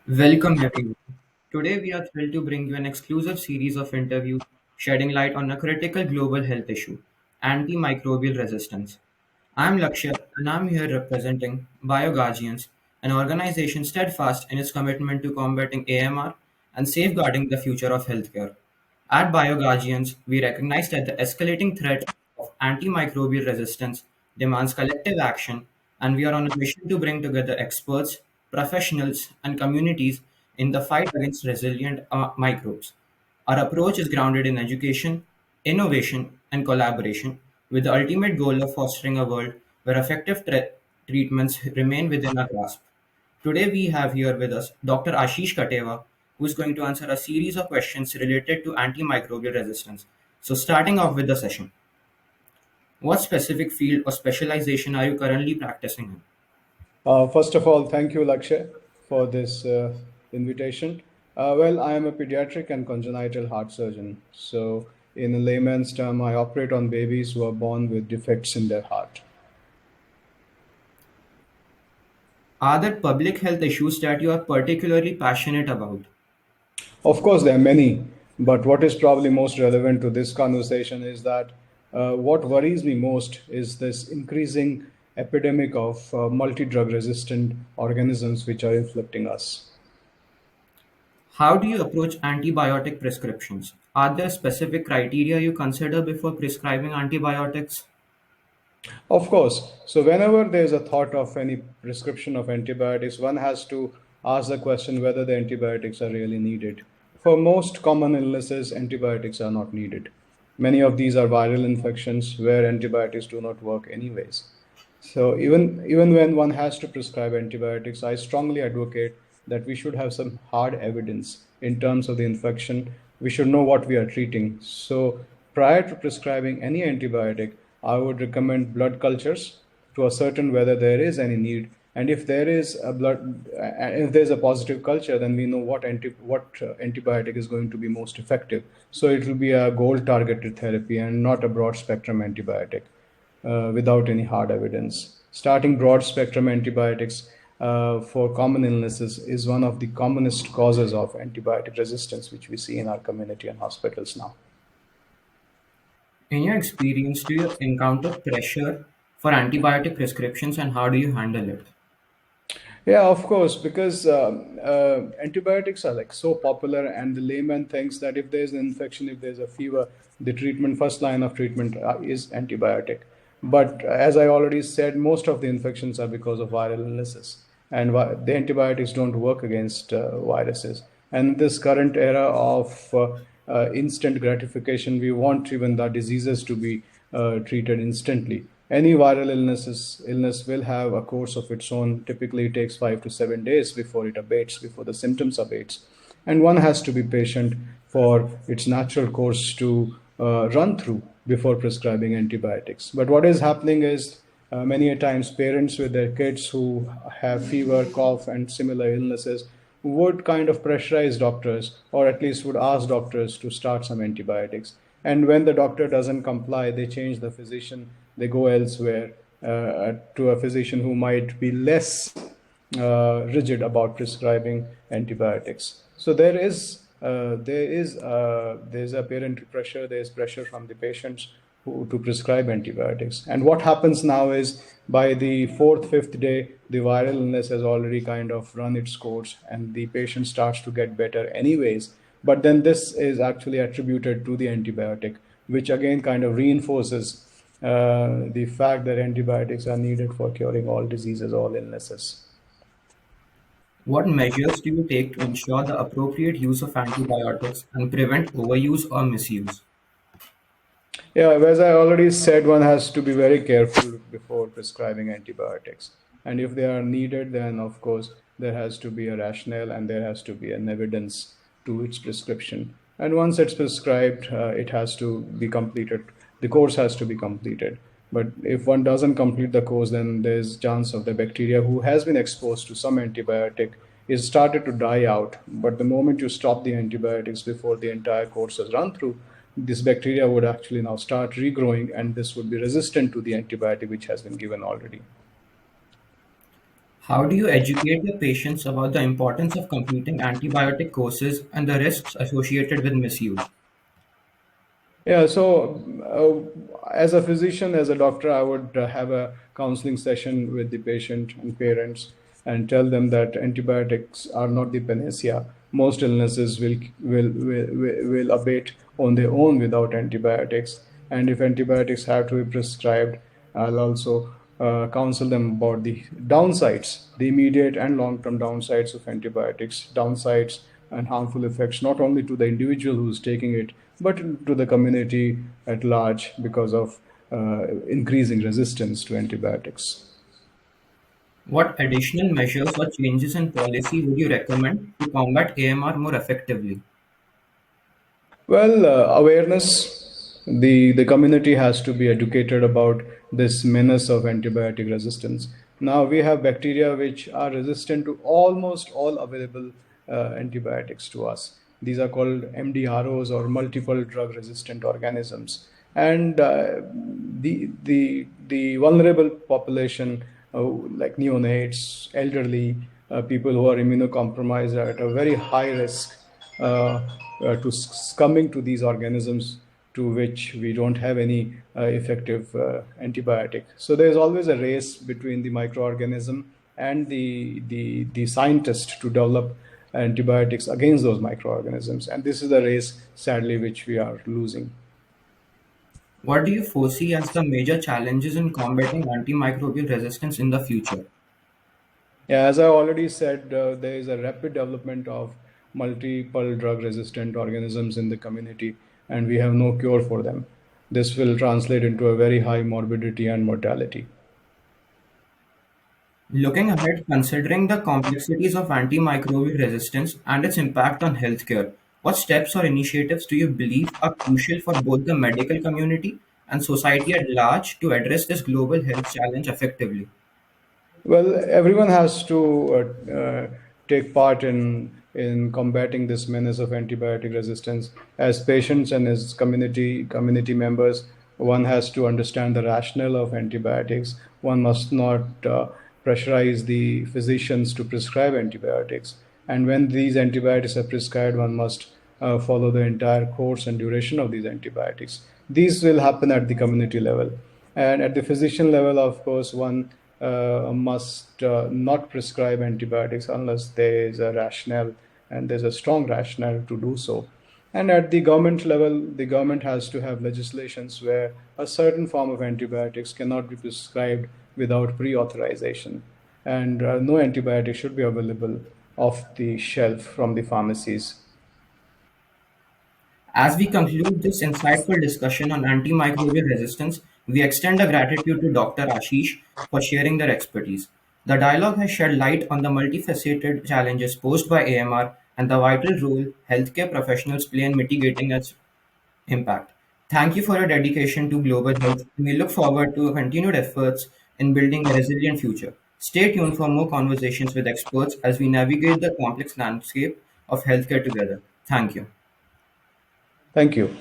Welcome, everyone. Today, we are thrilled to bring you an exclusive series of interviews shedding light on a critical global health issue antimicrobial resistance. I'm Lakshya, and I'm here representing BioGuardians, an organization steadfast in its commitment to combating AMR and safeguarding the future of healthcare. At BioGuardians, we recognize that the escalating threat of antimicrobial resistance demands collective action, and we are on a mission to bring together experts, professionals, and communities in the fight against resilient microbes. Our approach is grounded in education, innovation, and collaboration, with the ultimate goal of fostering a world where effective treatments remain within our grasp. Today we have here with us Dr. Ashish Kateva, who is going to answer a series of questions related to antimicrobial resistance. So starting off with the session, what specific field or specialization are you currently practicing in? First of all, thank you, Lakshay, for this invitation. I am a pediatric and congenital heart surgeon. So, in a layman's term, I operate on babies who are born with defects in their heart. Are there public health issues that you are particularly passionate about? Of course, there are many, but what is probably most relevant to this conversation is that what worries me most is this increasing epidemic of multi drug resistant organisms which are inflicting us. How do you approach antibiotic prescriptions? Are there specific criteria you consider before prescribing antibiotics? Of course. So, whenever there's a thought of any prescription of antibiotics, one has to ask the question whether the antibiotics are really needed. For most common illnesses, antibiotics are not needed. Many of these are viral infections where antibiotics do not work anyways. So even when one has to prescribe antibiotics, I strongly advocate that we should have some hard evidence in terms of the infection. We should know what we are treating. So prior to prescribing any antibiotic, I would recommend blood cultures to ascertain whether there is any need. And if there is a if there's a positive culture, then we know what antibiotic is going to be most effective. So it will be a goal targeted therapy and not a broad spectrum antibiotic without any hard evidence. Starting broad spectrum antibiotics for common illnesses is one of the commonest causes of antibiotic resistance, which we see in our community and hospitals now. In your experience, do you encounter pressure for antibiotic prescriptions and how do you handle it? Yeah, of course, because antibiotics are like so popular, and the layman thinks that if there's an infection, if there's a fever, the treatment, first line of treatment is antibiotic. But as I already said, most of the infections are because of viral illnesses, and the antibiotics don't work against viruses. And this current era of instant gratification, we want even the diseases to be treated instantly. Any viral illness will have a course of its own. Typically, it takes 5 to 7 days before it abates, before the symptoms abates, and one has to be patient for its natural course to run through before prescribing antibiotics. But what is happening is many a times parents with their kids who have fever, cough, and similar illnesses would kind of pressurize doctors, or at least would ask doctors to start some antibiotics. And when the doctor doesn't comply, they change the physician, they go elsewhere to a physician who might be less rigid about prescribing antibiotics. So there's a parental pressure, there's pressure from the patients to prescribe antibiotics. And what happens now is by the fourth, fifth day, the viral illness has already kind of run its course and the patient starts to get better anyways. But then this is actually attributed to the antibiotic, which again kind of reinforces the fact that antibiotics are needed for curing all diseases, all illnesses. What measures do you take to ensure the appropriate use of antibiotics and prevent overuse or misuse? Yeah, as I already said, one has to be very careful before prescribing antibiotics. And if they are needed, then of course there has to be a rationale and there has to be an evidence to its prescription. And once it's prescribed, it has to be completed. The course has to be completed. But if one doesn't complete the course, then there's chance of the bacteria who has been exposed to some antibiotic is started to die out. But the moment you stop the antibiotics before the entire course has run through, this bacteria would actually now start regrowing and this would be resistant to the antibiotic which has been given already. How do you educate your patients about the importance of completing antibiotic courses and the risks associated with misuse? Yeah, so as a physician, as a doctor, I would have a counseling session with the patient and parents and tell them that antibiotics are not the panacea. Most illnesses will abate on their own without antibiotics. And if antibiotics have to be prescribed, I'll also counsel them about the downsides, the immediate and long term downsides of antibiotics, downsides and harmful effects, not only to the individual who's taking it, but to the community at large because of increasing resistance to antibiotics. What additional measures or changes in policy would you recommend to combat AMR more effectively? Well, awareness. The community has to be educated about this menace of antibiotic resistance. Now we have bacteria which are resistant to almost all available antibiotics to us. These are called MDROs or multiple drug resistant organisms, and the vulnerable population, like neonates, elderly, people who are immunocompromised, are at a very high risk to succumbing to these organisms to which we don't have any effective antibiotic. So there's always a race between the microorganism and the scientist to develop antibiotics against those microorganisms. And this is the race, sadly, which we are losing. What do you foresee as the major challenges in combating antimicrobial resistance in the future? Yeah, as I already said, there is a rapid development of multiple drug resistant organisms in the community, and we have no cure for them. This will translate into a very high morbidity and mortality. Looking ahead, considering the complexities of antimicrobial resistance and its impact on healthcare, what steps or initiatives do you believe are crucial for both the medical community and society at large to address this global health challenge effectively? Well, everyone has to take part in combating this menace of antibiotic resistance. As patients and as community members, one has to understand the rationale of antibiotics. One must not pressurize the physicians to prescribe antibiotics. And when these antibiotics are prescribed, one must follow the entire course and duration of these antibiotics. These will happen at the community level. And at the physician level, of course, one must not prescribe antibiotics unless there is a rationale and there's a strong rationale to do so. And at the government level, the government has to have legislations where a certain form of antibiotics cannot be prescribed without pre authorization. And no antibiotic should be available off the shelf from the pharmacies. As we conclude this insightful discussion on antimicrobial resistance, we extend our gratitude to Dr. Ashish for sharing their expertise. The dialogue has shed light on the multifaceted challenges posed by AMR and the vital role healthcare professionals play in mitigating its impact. Thank you for your dedication to global health. We look forward to continued efforts in building a resilient future. Stay tuned for more conversations with experts as we navigate the complex landscape of healthcare together. Thank you. Thank you.